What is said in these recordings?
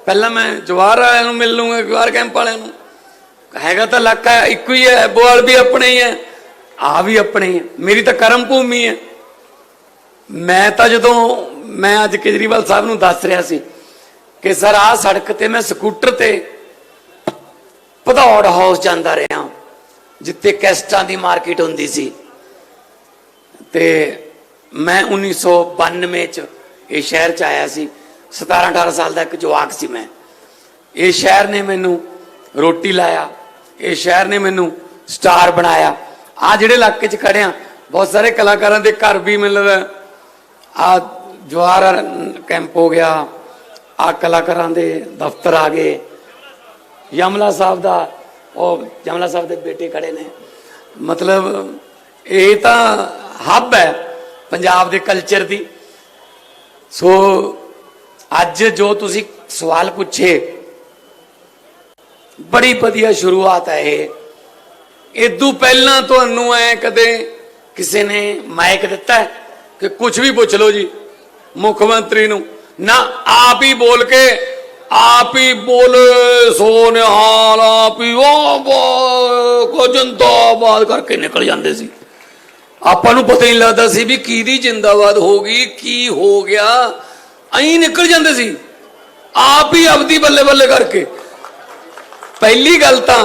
पहला मैं जवाहर वाले नूं मिल लूंगा, जवाहर कैंप वाले नूं। हैगा तो इलाका एक ही है, बोल भी अपने ही है, आ भी अपने ही है, मेरी तो कर्म भूमि है। मैं तो जो मैं अज केजरीवाल साहब नूं दस रहा सी कि सर आ सड़क ते मैं स्कूटर ते भदौड़ हाउस जांदा रहा, जिथे कैसटां दी मार्केट हुंदी सी, ते मैं 1992 च इस शहर च आया सी। 17-18 साल का एक जवाक सी मैं। इस शहर ने मैनू रोटी लाया, इस शहर ने मैनू स्टार बनाया। आ जिहड़े इलाके च खड़े हैं बहुत सारे कलाकारों के घर भी मिल रहा, आ जवाहर कैंप हो गया, आ कलाकारों के दफ्तर आ गए, यमला साहब का और यमला साहब के बेटे खड़े ने। मतलब ये तो हब है पंजाब के कल्चर की। सो अज जो तुसी सवाल पूछे बड़ी वधिया शुरुआत है ये। इदू पहला तुहानू ऐ कदे किसी ने माइक दिता है कि कुछ भी पूछ लो जी मुख्यमंत्री नू ना, आप ही बोल के आप ही बोले सोनिहाल, आप ही को जिंदाबाद करके निकल जाते सी। आपां नू पता ही लगता सी भी की जिंदाबाद होगी, की हो गया, अं निकल जाते सी आप ही अपनी बल्ले बल्ले करके। पहली गल तो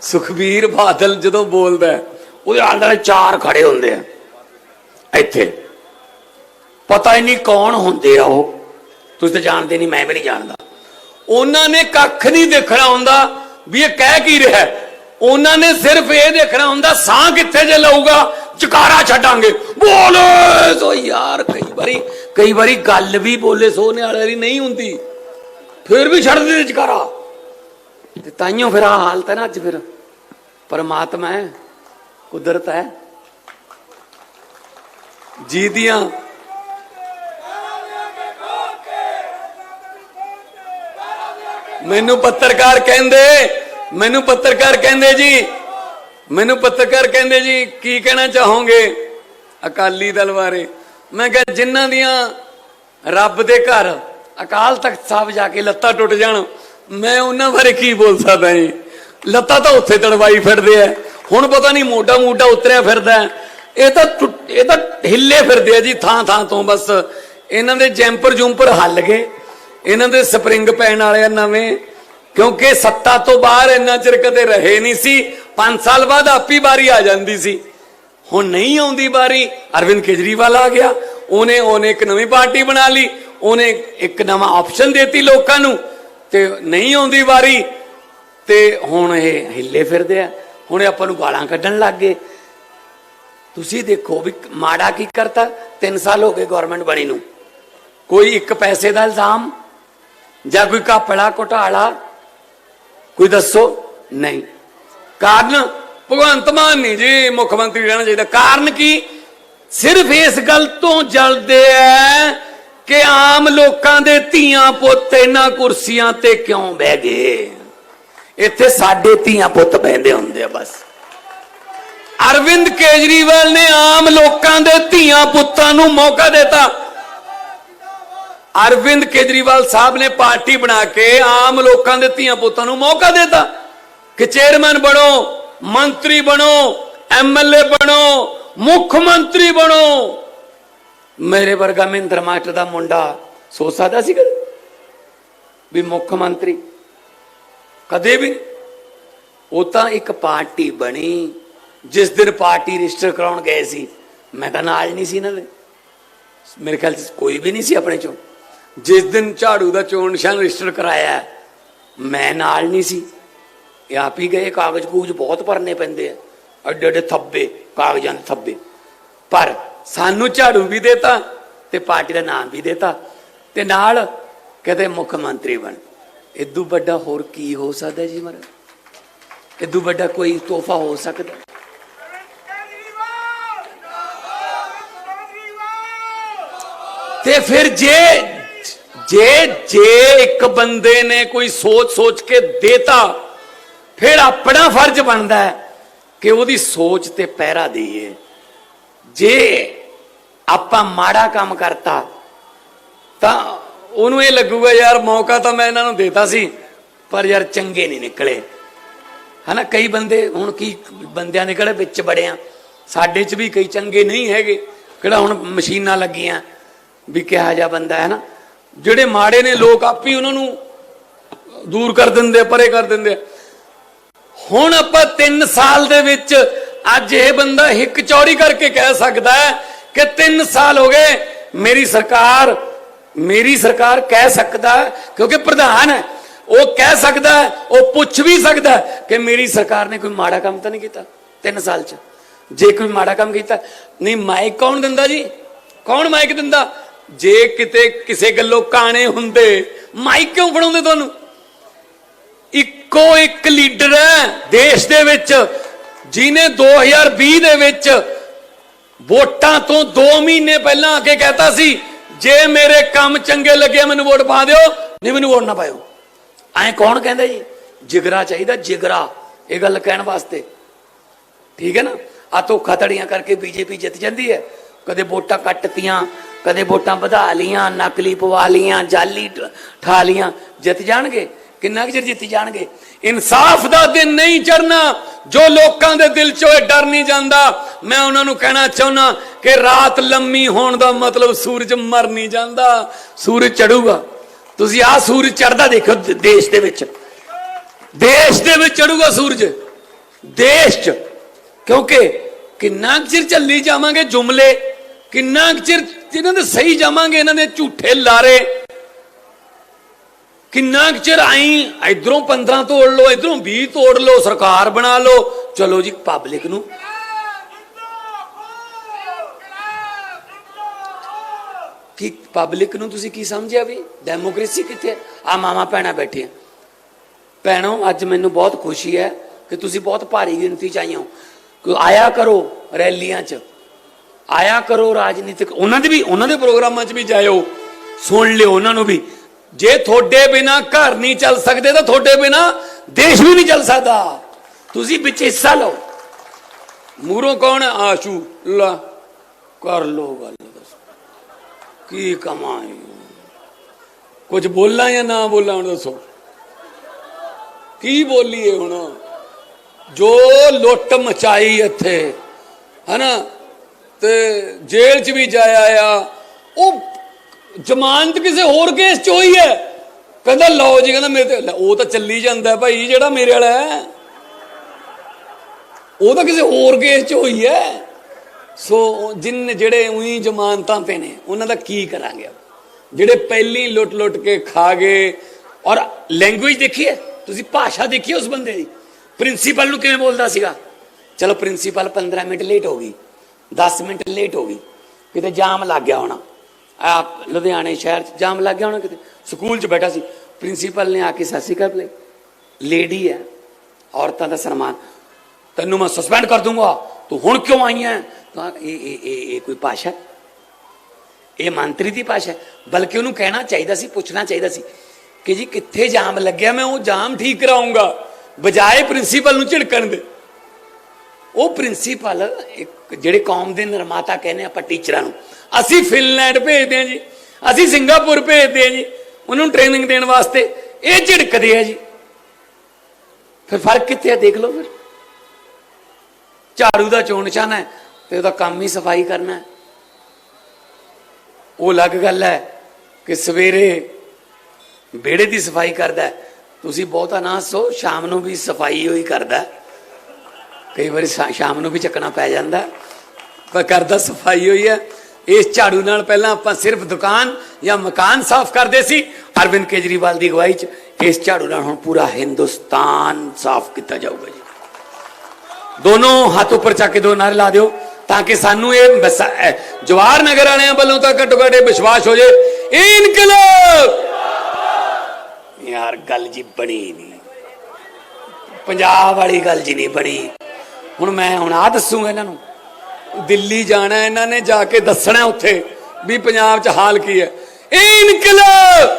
सुखबीर बादल जो बोलता है वो आले चार खड़े होंगे इत्थे, पता ही नहीं कौन होंगे वो, तुम तो जानते नहीं, मैं भी नहीं जानता। उन्होंने कख नहीं देखना होंदा भी ये कह की रहा है, उन्होंने सिर्फ ये देखना होंदा साह कित्थे जे लऊगा, चकारा छड्डांगे बोले सो। यार कई बारी गल भी बोले सोने वाली नहीं होंदी, फिर भी छड़ दे चकारा। ताइयों फिर हालत है ना अज। फिर परमात्मा है, कुदरत है जी दियां। मैनू पत्रकार कहंदे जी, मैनू पत्रकार कहंदे जी की कहना चाहोगे अकाली दल बारे। मैं कहा जिन्हां दियां रब दे घर अकाल तख्त साहब जाके लत्तां टुट जाण, मैं उन्हां बारे की बोल सकदा जी। लत्तां तो उत्थे तड़वाई फिरदे है, हुण पता नहीं मोटा मोटा उतरिया फिरदा है, ये तो हिले फिरदे है जी थां थां तो। बस इन्हां दे जैंपर जूंपर हल गए, इन्हां दे स्प्रिंग पैण वाले नवें, क्योंकि सत्ता तो बाहर इन्ना चिर कदे रहे नहीं सी। 5 साल बाद आप ही बारी आ जाती सी, हुण नहीं आउंदी बारी। अरविंद केजरीवाल आ गया, उन्हें एक नवी पार्टी बना ली, उन्हें एक नवा ऑप्शन देती लोगों नूं, ते नहीं आउंदी बारी, ते हुण ये हिले फिरदे आ, हुण आपां नूं गालां कड्ढण लग गए। तुसीं देखो भी माड़ा की करता। 3 साल हो गए गौरमेंट बनी नूं, कोई एक पैसे का इल्जाम या कोई घपला घोटाला कोई दसो नहीं। कारण भगवंत मान नहीं जी मुख्यमंत्री रहना चाहिए। कारण की सिर्फ इस गल तो जलते है कि आम लोगों के धीआं पुत इन्हां कुर्सियां ते क्यों बह गए, इत्थे साडे धीआं पुत बहिंदे हुंदे आ बस। अरविंद केजरीवाल ने आम लोगों के धीआं पुत्तां नूं मौका देता। अरविंद केजरीवाल साहब ने पार्टी बना के आम लोगों के धीआं पुत्तां नूं मौका देता कि चेयरमैन बनो, मंत्री बनो, MLA बनो, मुख्यमंत्री बनो। मेरे वर्गा महिंद्र मास्टर का मुंडा सोच सकता सी कदे भी मुख्यमंत्री? कदे भी नहीं। वो तो एक पार्टी बनी, जिस दिन पार्टी रजिस्टर कराउण गए सी मैं तो नाल नहीं सी, मेरे ख्याल से कोई भी नहीं सी अपने चों। जिस दिन झाड़ू का चोण निशान रजिस्टर कराया मैं नाल नहीं सी, आप ही गए। कागज कूज बहुत भरने पैंदे हैं, एडे एडे थब्बे कागजां दे थब्बे, पर सानू झाड़ू भी देता ते पार्टी का नाम भी देता ते नाल कहते मुख्यमंत्री बन। इदू बड़ा होर की हो सकता जी महाराज? इदू बड़ा कोई तोहफा हो सकता? ते फिर जे जे जे एक बंदे ने कोई सोच सोच के देता, फिर अपना फर्ज बनता है कि वो सोच ते पहरा दईए। जे आपां माड़ा काम करता तो ਉਹਨੂੰ ਇਹ ਲੱਗੂਗਾ ਯਾਰ ਮੌਕਾ ਤਾਂ ਮੈਂ ਇਹਨਾਂ ਨੂੰ ਦੇਤਾ ਸੀ ਪਰ ਯਾਰ ਚੰਗੇ ਨਹੀਂ ਨਿਕਲੇ ਹਨਾ। ਕਈ ਬੰਦੇ ਹੁਣ ਕੀ ਬੰਦਿਆਂ ਦੇ ਕਿਹੜੇ ਵਿੱਚ ਬੜੇ ਆ, ਸਾਡੇ 'ਚ ਵੀ ਕਈ ਚੰਗੇ ਨਹੀਂ ਹੈਗੇ, ਕਿਹੜਾ ਹੁਣ ਮਸ਼ੀਨਾਂ ਲੱਗੀਆਂ ਵੀ ਕਿਹਾ ਜਾ ਬੰਦਾ ਹੈ ਨਾ। ਜਿਹੜੇ ਮਾੜੇ ਨੇ ਲੋਕ ਆਪੇ ਉਹਨਾਂ ਨੂੰ ਦੂਰ ਕਰ ਦਿੰਦੇ, ਪਰੇ ਕਰ ਦਿੰਦੇ। ਹੁਣ ਆਪਾਂ 3 ਸਾਲ ਦੇ ਵਿੱਚ ਅੱਜ ਇਹ ਬੰਦਾ ਹਿੱਕ ਚੌੜੀ ਕਰਕੇ ਕਹਿ ਸਕਦਾ ਹੈ ਕਿ 3 ਸਾਲ ਹੋ ਗਏ ਮੇਰੀ ਸਰਕਾਰ ਕਹਿ ਸਕਦਾ ਕਿਉਂਕਿ ਪ੍ਰਧਾਨ ਹੈ, ਉਹ ਕਹਿ ਸਕਦਾ ਹੈ, ਉਹ ਪੁੱਛ ਵੀ ਸਕਦਾ ਕਿ ਮੇਰੀ ਸਰਕਾਰ ਨੇ ਕੋਈ ਮਾੜਾ ਕੰਮ ਤਾਂ ਨਹੀਂ ਕੀਤਾ 3 ਸਾਲ 'ਚ। ਜੇ ਕੋਈ ਮਾੜਾ ਕੰਮ ਕੀਤਾ ਨਹੀਂ ਮਾਈਕ ਕੌਣ ਦਿੰਦਾ ਜੀ? ਕੌਣ ਮਾਈਕ ਦਿੰਦਾ? ਜੇ ਕਿਤੇ ਕਿਸੇ ਗੱਲੋਂ ਕਾਣੇ ਹੁੰਦੇ ਮਾਈਕ ਕਿਉਂ ਫੜਾਉਂਦੇ ਤੁਹਾਨੂੰ? ਇੱਕੋ ਇੱਕ ਲੀਡਰ ਹੈ ਦੇਸ਼ ਦੇ ਵਿੱਚ ਜਿਹਨੇ 2020 ਦੇ ਵਿੱਚ ਵੋਟਾਂ ਤੋਂ 2 ਮਹੀਨੇ ਪਹਿਲਾਂ ਆ ਕੇ ਕਹਿਤਾ ਸੀ ਜੇ ਮੇਰੇ ਕੰਮ ਚੰਗੇ ਲੱਗੇ ਮੈਨੂੰ ਵੋਟ ਪਾ ਦਿਓ, ਨਹੀਂ ਮੈਨੂੰ ਵੋਟ ਨਾ ਪਾਇਓ। ਐਂ ਕੌਣ ਕਹਿੰਦਾ ਜੀ? ਜਿਗਰਾ ਚਾਹੀਦਾ, ਜਿਗਰਾ ਇਹ ਗੱਲ ਕਹਿਣ ਵਾਸਤੇ, ਠੀਕ ਹੈ ਨਾ। ਆ ਧੋਖਾ ਧੜੀਆਂ ਕਰਕੇ ਬੀਜੇਪੀ ਜਿੱਤ ਜਾਂਦੀ ਹੈ, ਕਦੇ ਵੋਟਾਂ ਕੱਟਤੀਆਂ, ਕਦੇ ਵੋਟਾਂ ਵਧਾ ਲੀਆਂ, ਨਕਲੀ ਪਵਾ ਲੀਆਂ, ਜਾਲੀ ਠਾ ਲੀਆਂ, ਜਿੱਤ ਜਾਣਗੇ। ਕਿੰਨਾ ਕੁ ਚਿਰ ਜਿੱਤੀ ਜਾਣਗੇ? ਇਨਸਾਫ ਦਾ ਦਿਨ ਨਹੀਂ ਚੜਨਾ ਜੋ ਲੋਕਾਂ ਦੇ ਦਿਲ ਚੋਂ ਇਹ ਡਰ ਨਹੀਂ ਜਾਂਦਾ। ਮੈਂ ਉਹਨਾਂ ਨੂੰ ਕਹਿਣਾ ਚਾਹੁੰਦਾ ਕਿ ਰਾਤ ਲੰਮੀ ਹੋਣ ਦਾ ਮਤਲਬ ਸੂਰਜ ਮਰ ਨਹੀਂ ਜਾਂਦਾ, ਸੂਰਜ ਚੜੂਗਾ। ਤੁਸੀਂ ਆਹ ਸੂਰਜ ਚੜਦਾ ਦੇਖੋ ਦੇਸ਼ ਦੇ ਵਿੱਚ ਚੜੂਗਾ ਸੂਰਜ ਦੇਸ਼ 'ਚ। ਕਿਉਂਕਿ ਕਿੰਨਾ ਕੁ ਚਿਰ ਚੱਲੀ ਜਾਵਾਂਗੇ ਜੁਮਲੇ, ਕਿੰਨਾ ਕੁ ਚਿਰ ਇਹਨਾਂ ਦੇ ਸਹੀ ਜਾਵਾਂਗੇ, ਇਹਨਾਂ ਦੇ ਝੂਠੇ ਲਾਰੇ, ਕਿੰਨਾ ਕੁ ਚਿਰ ਆਈ ਇਧਰੋਂ 15 ਤੋੜ ਲਓ, ਇਧਰੋਂ 20 ਤੋੜ ਲਓ, ਸਰਕਾਰ ਬਣਾ ਲਓ। ਚਲੋ ਜੀ ਪਬਲਿਕ ਨੂੰ ਤੁਸੀਂ ਕੀ ਸਮਝਿਆ ਵੀ ਡੈਮੋਕ੍ਰੇਸੀ ਕਿੱਥੇ? ਆ ਮਾਮਾ ਭੈਣਾਂ ਬੈਠੀਆਂ। ਭੈਣੋ ਅੱਜ ਮੈਨੂੰ ਬਹੁਤ ਖੁਸ਼ੀ ਹੈ ਕਿ ਤੁਸੀਂ ਬਹੁਤ ਭਾਰੀ ਗਿਣਤੀ 'ਚ ਆਈਆਂ ਹੋ। ਆਇਆ ਕਰੋ ਰੈਲੀਆਂ 'ਚ, ਆਇਆ ਕਰੋ ਰਾਜਨੀਤਿਕ, ਉਹਨਾਂ ਦੇ ਪ੍ਰੋਗਰਾਮਾਂ 'ਚ ਵੀ ਜਾਇਓ, ਸੁਣ ਲਿਓ ਉਹਨਾਂ ਨੂੰ ਵੀ। ਜੇ ਤੁਹਾਡੇ ਬਿਨਾ ਘਰ ਨਹੀਂ ਚੱਲ ਸਕਦੇ ਤਾਂ ਤੁਹਾਡੇ ਬਿਨਾ ਦੇਸ਼ ਵੀ ਨਹੀਂ ਚੱਲ ਸਕਦਾ। ਤੁਸੀਂ ਵਿੱਚ ਹਿੱਸਾ ਲਓ। ਮੂਹਰੋਂ ਕੌਣ? ਆਸ਼ੂ ਲਾ ਕਰ ਲੋ ਗੱਲ, ਕੀ ਕਮਾਈ, ਕੁਝ ਬੋਲਾਂ ਜਾਂ ਨਾ ਬੋਲਾਂ ਹੁਣ ਦੱਸੋ ਕੀ ਬੋਲੀਏ ਹੁਣ? ਜੋ ਲੁੱਟ ਮਚਾਈ ਇੱਥੇ ਹਨਾ, ਤੇ ਜੇਲ੍ਹ 'ਚ ਵੀ ਜਾਇਆ ਆ, ਉਹ ਜ਼ਮਾਨਤ ਕਿਸੇ ਹੋਰ ਕੇਸ 'ਚ ਹੋਈ ਹੈ। ਕਹਿੰਦਾ ਲਓ ਜੀ, ਕਹਿੰਦਾ ਮੇਰੇ ਤੇ ਉਹ ਤਾਂ ਚੱਲੀ ਜਾਂਦਾ ਭਾਈ, ਜਿਹੜਾ ਮੇਰੇ ਵਾਲਾ ਹੈ ਉਹ ਤਾਂ ਕਿਸੇ ਹੋਰ ਕੇਸ 'ਚ ਹੋਈ ਹੈ। ਸੋ ਜਿਹੜੇ ਉਹੀ ਜ਼ਮਾਨਤਾਂ ਤੇ ਨੇ ਉਹਨਾਂ ਦਾ ਕੀ ਕਰਾਂਗੇ? ਜਿਹੜੇ ਪਹਿਲੀ ਲੁੱਟ ਕੇ ਖਾ ਗਏ। ਔਰ ਲੈਂਗੁਏਜ ਦੇਖੀਏ ਤੁਸੀਂ, ਭਾਸ਼ਾ ਦੇਖੀਏ ਉਸ ਬੰਦੇ ਦੀ। ਪ੍ਰਿੰਸੀਪਲ ਨੂੰ ਕਿਵੇਂ ਬੋਲਦਾ ਸੀਗਾ? ਚਲੋ ਪ੍ਰਿੰਸੀਪਲ 15 ਮਿੰਟ ਲੇਟ ਹੋ ਗਈ, 10 ਮਿੰਟ ਲੇਟ ਹੋ ਗਈ, ਕਿਤੇ ਜਾਮ ਲੱਗ ਗਿਆ ਹੋਣਾ, ਲੁਧਿਆਣੇ ਸ਼ਹਿਰ 'ਚ ਜਾਮ ਲੱਗ ਗਿਆ ਹੋਣਾ, ਕਿਤੇ ਸਕੂਲ 'ਚ ਬੈਠਾ ਸੀ, ਪ੍ਰਿੰਸੀਪਲ ਨੇ ਆ ਕੇ ਸਤਿ ਸ਼੍ਰੀ ਅਕਾਲ ਬੁਲਾਈ। ਲੇਡੀ ਹੈ, ਔਰਤਾਂ ਦਾ ਸਨਮਾਨ, ਤੈਨੂੰ ਮੈਂ ਸਸਪੈਂਡ ਕਰ ਦੂੰਗਾ, ਤੂੰ ਹੁਣ ਕਿਉਂ ਆਈ ਹੈ? ਤਾਂ ਇਹ ਕੋਈ ਭਾਸ਼ਾ? ਇਹ ਮੰਤਰੀ ਦੀ ਭਾਸ਼ਾ? ਬਲਕਿ ਉਹਨੂੰ ਕਹਿਣਾ ਚਾਹੀਦਾ ਸੀ, ਪੁੱਛਣਾ ਚਾਹੀਦਾ ਸੀ ਕਿ ਜੀ ਕਿੱਥੇ ਜਾਮ ਲੱਗਿਆ, ਮੈਂ ਉਹ ਜਾਮ ਠੀਕ ਕਰਾਉਂਗਾ, ਬਜਾਏ ਪ੍ਰਿੰਸੀਪਲ ਨੂੰ ਝਿੜਕਣ ਦੇ। ਉਹ ਪ੍ਰਿੰਸੀਪਲ ਜਿਹੜੇ ਕੌਮ ਦੇ ਨਿਰਮਾਤਾ ਕਹਿੰਦੇ ਆਪਾਂ ਟੀਚਰਾਂ ਨੂੰ, ਅਸੀਂ ਫਿਨਲੈਂਡ ਭੇਜਦੇ ਹਾਂ ਜੀ, ਅਸੀਂ ਸਿੰਗਾਪੁਰ ਭੇਜਦੇ ਹਾਂ ਜੀ ਉਹਨੂੰ ਟ੍ਰੇਨਿੰਗ ਦੇਣ ਵਾਸਤੇ, ਇਹ ਝਿੜਕਦੇ ਆ ਜੀ। ਫਿਰ ਫਰਕ ਕਿੱਥੇ ਆ? ਦੇਖ ਲਓ। ਫਿਰ ਝਾੜੂ ਦਾ ਚੋਣ ਨਿਸ਼ਾਨ ਹੈ ਤੇ ਉਹਦਾ ਕੰਮ ਹੀ ਸਫਾਈ ਕਰਨਾ ਹੈ। ਉਹ ਅਲੱਗ ਗੱਲ ਹੈ ਕਿ ਸਵੇਰੇ ਵਿਹੜੇ ਦੀ ਸਫਾਈ ਕਰਦਾ, ਤੁਸੀਂ ਬਹੁਤਾ ਨਾ ਸੋ, ਸ਼ਾਮ ਨੂੰ ਵੀ ਸਫਾਈ ਹੋਈ ਕਰਦਾ। ਕਈ ਵਾਰੀ ਸ਼ਾਮ ਨੂੰ ਵੀ ਚੱਕਣਾ ਪੈ ਜਾਂਦਾ, ਪਰ ਕਰਦਾ ਸਫਾਈ ਹੋਈ ਹੈ। ਇਸ ਝਾੜੂ ਨਾਲ ਪਹਿਲਾਂ ਆਪਾਂ ਸਿਰਫ ਦੁਕਾਨ ਜਾਂ ਮਕਾਨ ਸਾਫ਼ ਕਰਦੇ ਸੀ, ਅਰਵਿੰਦ ਕੇਜਰੀਵਾਲ ਦੀ ਅਗਵਾਈ 'ਚ ਇਸ ਝਾੜੂ ਨਾਲ ਹੁਣ ਪੂਰਾ ਹਿੰਦੁਸਤਾਨ ਸਾਫ਼ ਕੀਤਾ ਜਾਊਗਾ ਜੀ। ਦੋਨੋਂ ਹੱਥ ਉੱਪਰ ਚੱਕ ਕੇ ਦੋ ਨਾਰੇ ਲਾ ਦਿਓ ਤਾਂ ਕਿ ਸਾਨੂੰ ਇਹ ਜਵਾਹਰ ਨਗਰ ਵਾਲਿਆਂ ਵੱਲੋਂ ਤਾਂ ਘੱਟੋ ਘੱਟ ਵਿਸ਼ਵਾਸ ਹੋ ਜਾਏ, ਇਨਕਲਾਬ। ਯਾਰ ਗੱਲ ਜੀ ਬਣੀ ਨਹੀਂ, ਪੰਜਾਬ ਵਾਲੀ ਗੱਲ ਜੀ ਨਹੀਂ ਬਣੀ। ਹੁਣ ਆਹ ਦੱਸੂਗਾ ਇਹਨਾਂ ਨੂੰ, ਦਿੱਲੀ ਜਾਣਾ ਇਹਨਾਂ ਨੇ, ਜਾ ਕੇ ਦੱਸਣਾ ਉੱਥੇ ਵੀ ਪੰਜਾਬ 'ਚ ਹਾਲ ਕੀ ਹੈ। ਇਨਕਲਾਬ,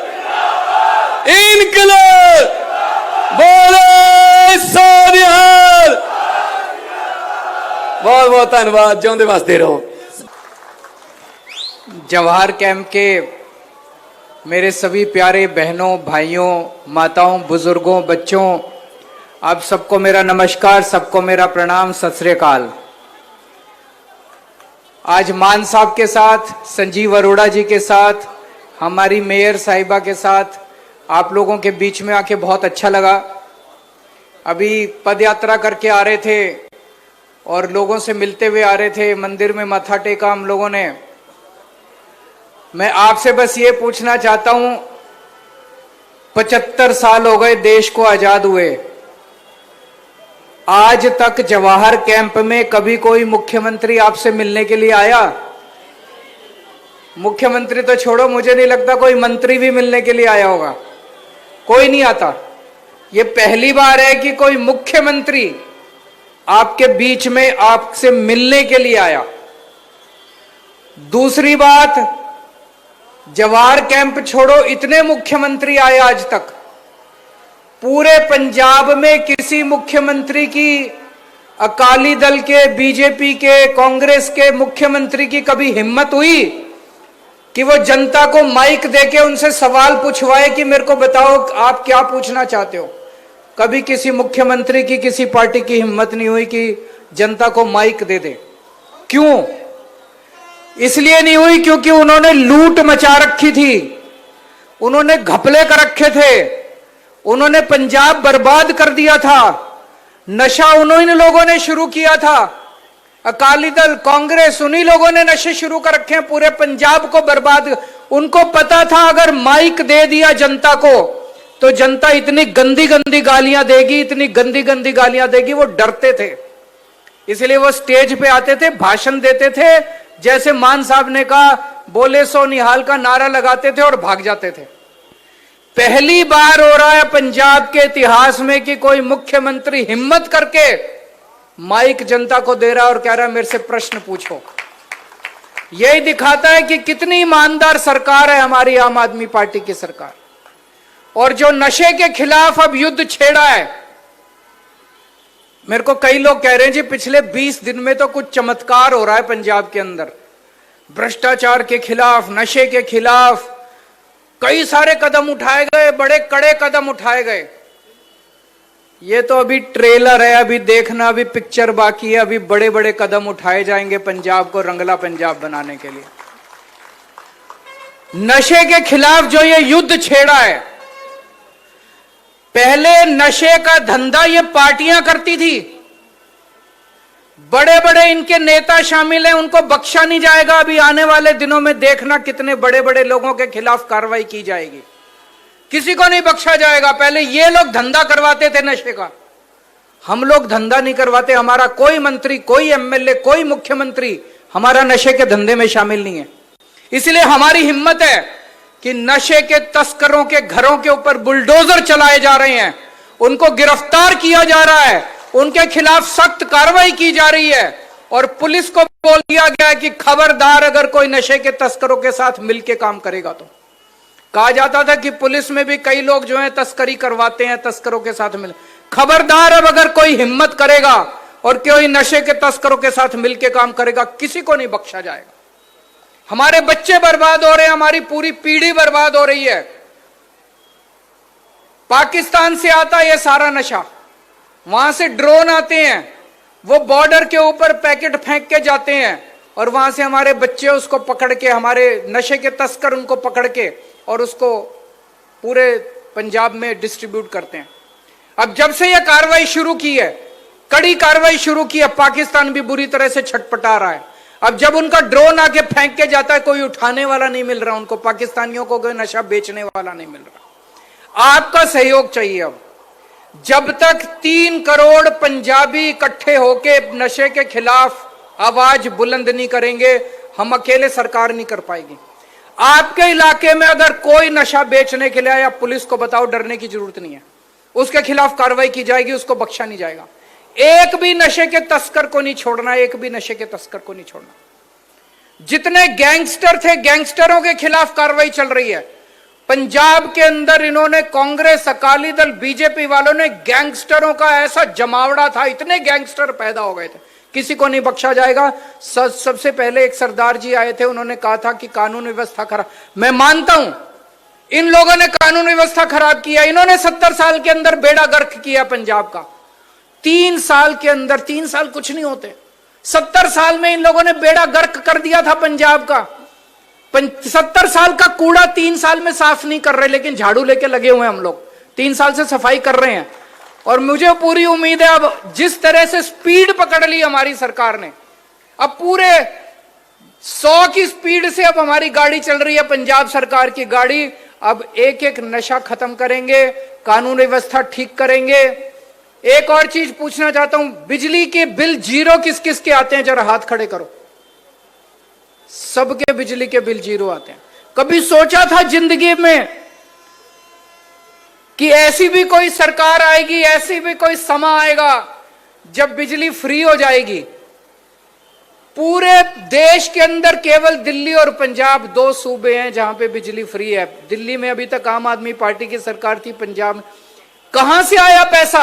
ਇਨਕਲਾਬ, ਬੋਲੇ ਸੋ ਨਿਹਾਲ। बहुत बहुत धन्यवाद, जिਉਂਦੇ ਵਸਦੇ ਰਹੋ। जवाहर कैंप के मेरे सभी प्यारे बहनों, भाइयों, माताओं, बुजुर्गों, बच्चों, आप सबको मेरा नमस्कार, सबको मेरा प्रणाम, सत श्री अकाल। आज मान साहब के साथ, संजीव अरोड़ा जी के साथ, हमारी मेयर साहिबा के साथ आप लोगों के बीच में आके बहुत अच्छा लगा। अभी पद यात्रा करके आ रहे थे और लोगों से मिलते हुए आ रहे थे, मंदिर में माथा टेका हम लोगों ने। मैं आपसे बस ये पूछना चाहता हूं, 75 साल हो गए देश को आजाद हुए, आज तक जवाहर कैंप में कभी कोई मुख्यमंत्री आपसे मिलने के लिए आया? मुख्यमंत्री तो छोड़ो, मुझे नहीं लगता कोई मंत्री भी मिलने के लिए आया होगा। कोई नहीं आता। ये पहली बार है कि कोई मुख्यमंत्री आपके बीच में आपसे मिलने के लिए आया। दूसरी बात, जवाहर कैंप छोड़ो, इतने मुख्यमंत्री आए आज तक, पूरे पंजाब में किसी मुख्यमंत्री की, अकाली दल के, बीजेपी के, कांग्रेस के मुख्यमंत्री की कभी हिम्मत हुई कि वो जनता को माइक देके उनसे सवाल पूछवाए कि मेरे को बताओ आप क्या पूछना चाहते हो? कभी किसी मुख्यमंत्री की, किसी पार्टी की हिम्मत नहीं हुई कि जनता को माइक दे दे। क्यों? इसलिए नहीं हुई क्योंकि उन्होंने लूट मचा रखी थी, उन्होंने घपले कर रखे थे, उन्होंने पंजाब बर्बाद कर दिया था। नशा उन्हीं लोगों ने शुरू किया था, अकाली दल, कांग्रेस, उन्हीं लोगों ने नशे शुरू कर रखे हैं, पूरे पंजाब को बर्बाद। उनको पता था अगर माइक दे दिया जनता को तो जनता इतनी गंदी गंदी गालियां देगी, इतनी गंदी गंदी गालियां देगी, वो डरते थे। इसलिए वो स्टेज पे आते थे, भाषण देते थे, जैसे मान साहब ने कहा, बोले सो निहाल का नारा लगाते थे और भाग जाते थे। पहली बार हो रहा है पंजाब के इतिहास में कि कोई मुख्यमंत्री हिम्मत करके माइक जनता को दे रहा है और कह रहा है मेरे से प्रश्न पूछो। यही दिखाता है कि कितनी ईमानदार सरकार है हमारी आम आदमी पार्टी की सरकार। और जो नशे के खिलाफ अब युद्ध छेड़ा है, मेरे को कई लोग कह रहे हैं जी पिछले 20 दिन में तो कुछ चमत्कार हो रहा है पंजाब के अंदर, भ्रष्टाचार के खिलाफ, नशे के खिलाफ कई सारे कदम उठाए गए, बड़े कड़े कदम उठाए गए। ये तो अभी ट्रेलर है, अभी देखना, अभी पिक्चर बाकी है, अभी बड़े बड़े कदम उठाए जाएंगे पंजाब को रंगला पंजाब बनाने के लिए। नशे के खिलाफ जो ये युद्ध छेड़ा है, पहले नशे का धंधा ये पार्टियां करती थी, बड़े बड़े इनके नेता शामिल हैं, उनको बख्शा नहीं जाएगा। अभी आने वाले दिनों में देखना कितने बड़े बड़े लोगों के खिलाफ कार्रवाई की जाएगी, किसी को नहीं बख्शा जाएगा। पहले ये लोग धंधा करवाते थे नशे का, हम लोग धंधा नहीं करवाते। हमारा कोई मंत्री, कोई एमएलए, कोई मुख्यमंत्री हमारा नशे के धंधे में शामिल नहीं है। इसलिए हमारी हिम्मत है कि नशे के तस्करों के घरों के ऊपर बुलडोजर चलाए जा रहे हैं, उनको गिरफ्तार किया जा रहा है, उनके खिलाफ सख्त कार्रवाई की जा रही है। और पुलिस को बोल दिया गया है कि खबरदार अगर कोई नशे के तस्करों के साथ मिलकर काम करेगा तो। कहा जाता था कि पुलिस में भी कई लोग जो है तस्करी करवाते हैं, तस्करों के साथ मिल, खबरदार अब अगर कोई हिम्मत करेगा और कोई नशे के तस्करों के साथ मिलकर काम करेगा, किसी को नहीं बख्शा जाएगा। हमारे बच्चे बर्बाद हो रहे हैं, हमारी पूरी पीढ़ी बर्बाद हो रही है। पाकिस्तान से आता है ये सारा नशा, वहां से ड्रोन आते हैं, वो बॉर्डर के ऊपर पैकेट फेंक के जाते हैं और वहां से हमारे बच्चे उसको पकड़ के, हमारे नशे के तस्कर उनको पकड़ के और उसको पूरे पंजाब में डिस्ट्रीब्यूट करते हैं। अब जब से यह कार्रवाई शुरू की है, कड़ी कार्रवाई शुरू की है, पाकिस्तान भी बुरी तरह से छटपटा रहा है। अब जब उनका ड्रोन आके फेंक के जाता है, कोई उठाने वाला नहीं मिल रहा उनको, पाकिस्तानियों को कोई नशा बेचने वाला नहीं मिल रहा। आपका सहयोग चाहिए। अब जब तक 3 करोड़ पंजाबी इकट्ठे होके नशे के खिलाफ आवाज बुलंद नहीं करेंगे, हम अकेले सरकार नहीं कर पाएगी। आपके इलाके में अगर कोई नशा बेचने के लिए आया, पुलिस को बताओ, डरने की जरूरत नहीं है, उसके खिलाफ कार्रवाई की जाएगी, उसको बख्शा नहीं जाएगा। एक भी नशे के तस्कर को नहीं छोड़ना, एक भी नशे के तस्कर को नहीं छोड़ना। जितने गैंगस्टर थे, गैंगस्टरों के खिलाफ कार्रवाई चल रही है। पंजाब के अंदर इन्होंने, कांग्रेस, अकाली दल, बीजेपी वालों ने गैंगस्टरों का ऐसा जमावड़ा था, इतने गैंगस्टर पैदा हो गए थे, किसी को नहीं बख्शा जाएगा। सबसे पहले एक सरदार जी आए थे, उन्होंने कहा था कि कानून व्यवस्था खराब। मैं मानता हूं इन लोगों ने कानून व्यवस्था खराब किया। इन्होंने 70 साल के अंदर बेड़ा गर्क किया पंजाब का। 3 साल के अंदर, 3 साल कुछ नहीं होते, 70 साल में इन लोगों ने बेड़ा गर्क कर दिया था पंजाब का। 70 साल का कूड़ा 3 साल में साफ नहीं कर रहे, लेकिन झाड़ू लेके लगे हुए हैं हम लोग, 3 साल से सफाई कर रहे हैं। और मुझे पूरी उम्मीद है अब जिस तरह से स्पीड पकड़ ली हमारी सरकार ने, अब पूरे 100 की स्पीड से अब हमारी गाड़ी चल रही है, पंजाब सरकार की गाड़ी। अब एक एक नशा खत्म करेंगे, कानून व्यवस्था ठीक करेंगे। एक और चीज पूछना चाहता हूं, बिजली के बिल जीरो किस किस के आते हैं? जरा हाथ खड़े करो। सबके बिजली के बिल जीरो आते हैं। कभी सोचा था जिंदगी में कि ऐसी भी कोई सरकार आएगी, ऐसी भी कोई समा आएगा जब बिजली फ्री हो जाएगी? पूरे देश के अंदर केवल दिल्ली और पंजाब 2 सूबे हैं जहां पे बिजली फ्री है। दिल्ली में अभी तक आम आदमी पार्टी की सरकार थी, पंजाब में कहां से आया पैसा?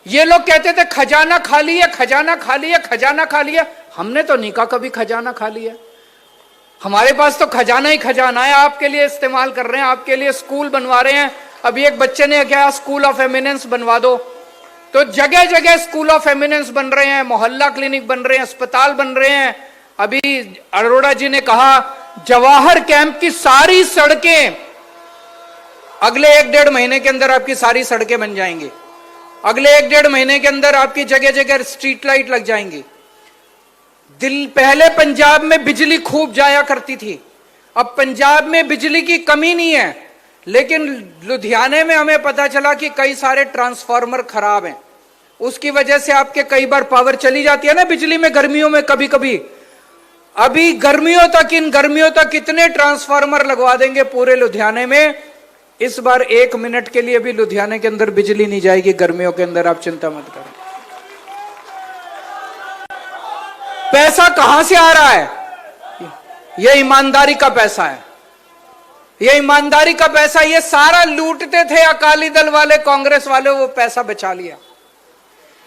ये लोग कहते थे खजाना खाली है, खजाना खाली है, खजाना खाली है। हमने तो नहीं कहा कभी खजाना खाली है। हमारे पास तो खजाना ही खजाना है, आपके लिए इस्तेमाल कर रहे हैं, आपके लिए स्कूल बनवा रहे हैं। अभी एक बच्चे ने क्या, स्कूल ऑफ एमिनेंस बनवा दो, तो जगह जगह स्कूल ऑफ एमिनेंस बन रहे हैं, मोहल्ला क्लिनिक बन रहे हैं, अस्पताल बन रहे हैं। अभी अरोड़ा जी ने कहा जवाहर कैंप की सारी सड़कें अगले 1-1.5 महीने के अंदर आपकी सारी सड़कें बन जाएंगी। अगले 1-1.5 महीने के अंदर आपकी जगह जगह स्ट्रीट लाइट लग जाएंगी। पहले पंजाब में बिजली खूब जाया करती थी, अब पंजाब में बिजली की कमी नहीं है, लेकिन लुधियाने में हमें पता चला कि कई सारे ट्रांसफार्मर खराब हैं। उसकी वजह से आपके कई बार पावर चली जाती है ना बिजली में, गर्मियों में कभी कभी। अभी गर्मियों तक, इन गर्मियों तक कितने ट्रांसफार्मर लगवा देंगे पूरे लुधियाने में। इस बार 1 मिनट के लिए भी लुधियाने के अंदर बिजली नहीं जाएगी गर्मियों के अंदर, आप चिंता मत करें। पैसा कहां से आ रहा है? यह ईमानदारी का पैसा है, यह ईमानदारी का पैसा। ये सारा लूटते थे अकाली दल वाले, कांग्रेस वाले, वो पैसा बचा लिया।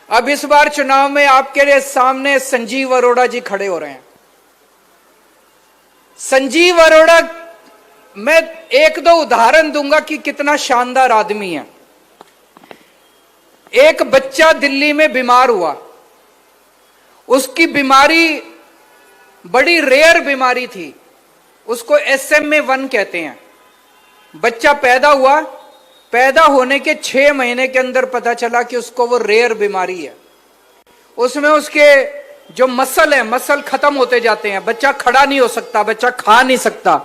अब इस बार चुनाव में आपके लिए सामने संजीव अरोड़ा जी खड़े हो रहे हैं। संजीव अरोड़ा, मैं 1-2 उदाहरण दूंगा कि कितना शानदार आदमी है। एक बच्चा दिल्ली में बीमार हुआ, उसकी बीमारी बड़ी रेयर बीमारी थी, उसको SMA1 कहते हैं। बच्चा पैदा हुआ, पैदा होने के 6 महीने के अंदर पता चला कि उसको वो रेयर बीमारी है। उसमें उसके जो मसल है, मसल खत्म होते जाते हैं, बच्चा खड़ा नहीं हो सकता, बच्चा खा नहीं सकता।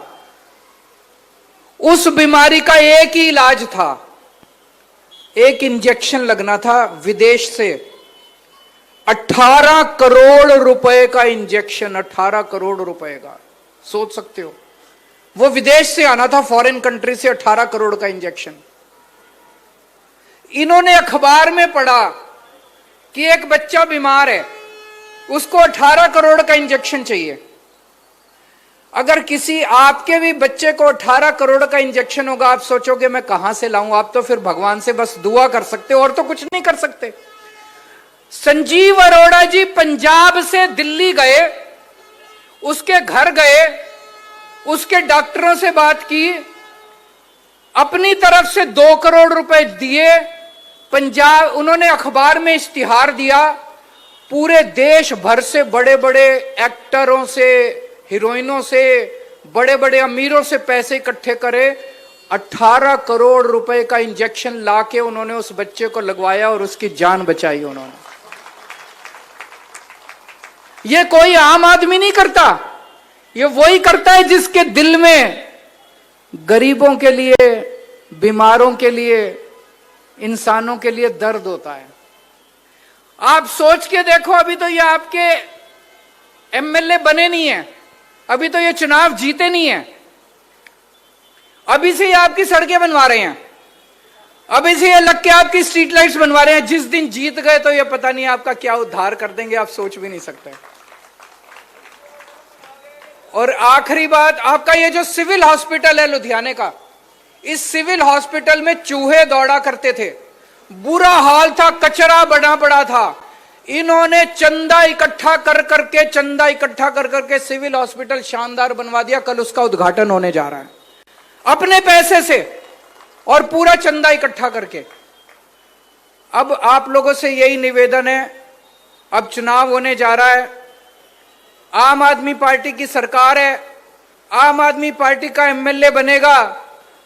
उस बीमारी का एक ही इलाज था, एक इंजेक्शन लगना था विदेश से। 18 करोड़ रुपए का इंजेक्शन, 18 करोड़ रुपए का, सोच सकते हो। वो विदेश से आना था, फॉरेन कंट्री से, 18 करोड़ का इंजेक्शन। इन्होंने अखबार में पढ़ा कि एक बच्चा बीमार है, उसको 18 करोड़ का इंजेक्शन चाहिए। अगर किसी आपके भी बच्चे को 18 करोड़ का इंजेक्शन होगा, आप सोचोगे मैं कहां से लाऊं? आप तो फिर भगवान से बस दुआ कर सकते हो, और तो कुछ नहीं कर सकते। संजीव अरोड़ा जी पंजाब से दिल्ली गए, उसके घर गए, उसके डॉक्टरों से बात की, अपनी तरफ से 2 करोड़ रुपए दिए। पंजाब, उन्होंने अखबार में इश्तिहार दिया, पूरे देश भर से बड़े बड़े एक्टरों से, हीरोइनों से, बड़े बड़े अमीरों से पैसे इकट्ठे करे। 18 करोड़ रुपए का इंजेक्शन लाके उन्होंने उस बच्चे को लगवाया और उसकी जान बचाई उन्होंने। ये कोई आम आदमी नहीं करता, ये वही करता है जिसके दिल में गरीबों के लिए, बीमारों के लिए, इंसानों के लिए दर्द होता है। आप सोच के देखो, अभी तो ये आपके MLA बने नहीं है, अभी तो ये चुनाव जीते नहीं है, अभी से ये आपकी सड़कें बनवा रहे हैं, अभी से ये लग के आपकी स्ट्रीट लाइट्स बनवा रहे हैं। जिस दिन जीत गए तो ये पता नहीं आपका क्या उद्धार कर देंगे, आप सोच भी नहीं सकते। और आखिरी बात, आपका ये जो सिविल हॉस्पिटल है लुधियाने का, इस सिविल हॉस्पिटल में चूहे दौड़ा करते थे, बुरा हाल था, कचरा बना पड़ा था। इन्होंने चंदा इकट्ठा कर करके सिविल हॉस्पिटल शानदार बनवा दिया। कल उसका उद्घाटन होने जा रहा है। अपने पैसे से और पूरा चंदा इकट्ठा करके। अब आप लोगों से यही निवेदन है, अब चुनाव होने जा रहा है, आम आदमी पार्टी की सरकार है, आम आदमी पार्टी का एमएलए बनेगा,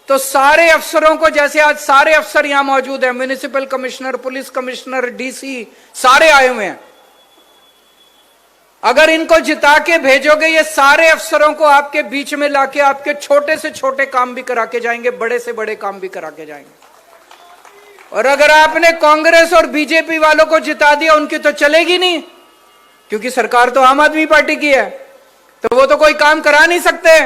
तो सारे अफसरों को, जैसे आज सारे अफसर यहां मौजूद हैं, municipal commissioner, police commissioner, DC, सारे आए हुए हैं, अगर इनको जिता के भेजोगे, ये सारे अफसरों को आपके बीच में लाके आपके छोटे से छोटे काम भी करा के जाएंगे, बड़े से बड़े काम भी करा के जाएंगे। और अगर आपने कांग्रेस और बीजेपी वालों को जिता दिया, उनकी तो चलेगी नहीं, क्योंकि सरकार तो आम आदमी पार्टी की है, तो वो तो कोई काम करा नहीं सकते,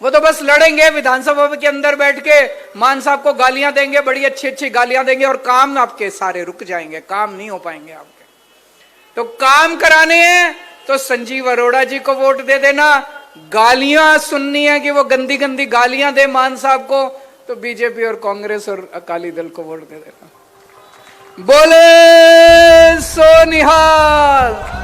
वो तो बस लड़ेंगे विधानसभा के अंदर बैठ के, मान साहब को गालियां देंगे, बड़ी अच्छी अच्छी गालियां देंगे, और काम आपके सारे रुक जाएंगे, काम नहीं हो पाएंगे आपके। तो काम कराने हैं तो संजीव अरोड़ा जी को वोट दे देना, गालियां सुननी है कि वो गंदी गंदी गालियां दे मान साहब को, तो बीजेपी और कांग्रेस और अकाली दल को वोट दे देना। बोले सो निहाल।